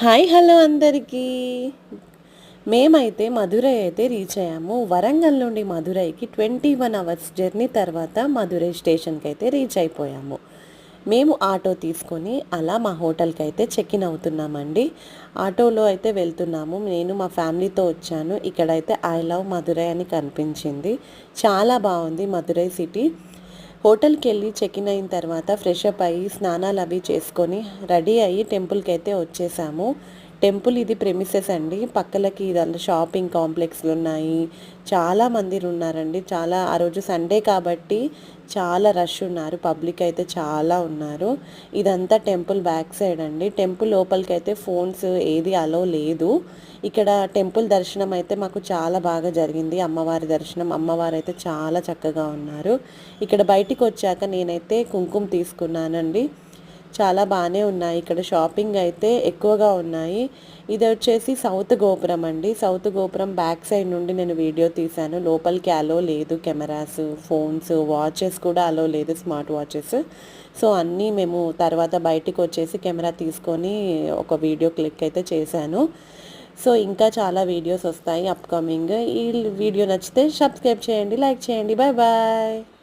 Hi hello అందరికీ. మేమైతే మధురై అయితే రీచ్ అయ్యాము. వరంగల్ నుండి మధురైకి 21 అవర్స్ జర్నీ తర్వాత మధురై స్టేషన్కి అయితే రీచ్ అయిపోయాము. మేము ఆటో తీసుకొని అలా మా హోటల్కి అయితే చెక్ ఇన్ అవుతున్నామండి. ఆటోలో అయితే వెళ్తున్నాము. నేను మా ఫ్యామిలీతో వచ్చాను. ఇక్కడైతే ఐ లవ్ మధురై అని కనిపించింది. చాలా బాగుంది మధురై సిటీ. హోటల్కి వెళ్ళి చెక్ ఇన్ అయిన తర్వాత ఫ్రెష్ అప్ అయ్యి స్నానాలు అవి చేసుకొని రెడీ అయ్యి టెంపుల్కి అయితే వచ్చేసాము. టెంపుల్ ఇది ప్రెమిసెస్ అండి. పక్కలకి ఇదంతా షాపింగ్ కాంప్లెక్స్లు ఉన్నాయి. చాలా మంది ఉన్నారండి. చాలా ఆ రోజు సండే కాబట్టి చాలా రష్ ఉన్నారు. పబ్లిక్ అయితే చాలా ఉన్నారు. ఇదంతా టెంపుల్ బ్యాక్ సైడ్ అండి. టెంపుల్ లోపలికి అయితే ఫోన్స్ ఏది అలో లేదు. ఇక్కడ టెంపుల్ దర్శనం అయితే మాకు చాలా బాగా జరిగింది. అమ్మవారి దర్శనం, అమ్మవారు అయితే చాలా చక్కగా ఉన్నారు. ఇక్కడ బయటికి వచ్చాక నేనైతే కుంకుమ తీసుకున్నానండి. చాలా బాగానే ఉన్నాయి. ఇక్కడ షాపింగ్ అయితే ఎక్కువగా ఉన్నాయి. ఇది వచ్చేసి సౌత్ గోపురం అండి. సౌత్ గోపురం బ్యాక్ సైడ్ నుండి నేను వీడియో తీశాను. లోపలికి అలో లేదు. కెమెరాస్, ఫోన్స్, వాచెస్ కూడా అలో లేదు, స్మార్ట్ వాచెస్. సో అన్నీ మేము తర్వాత బయటికి వచ్చేసి కెమెరా తీసుకొని ఒక వీడియో క్లిక్ అయితే చేశాను. సో ఇంకా చాలా వీడియోస్ వస్తాయి అప్కమింగ్. ఈ వీడియో నచ్చితే సబ్స్క్రైబ్ చేయండి, లైక్ చేయండి. Bye bye.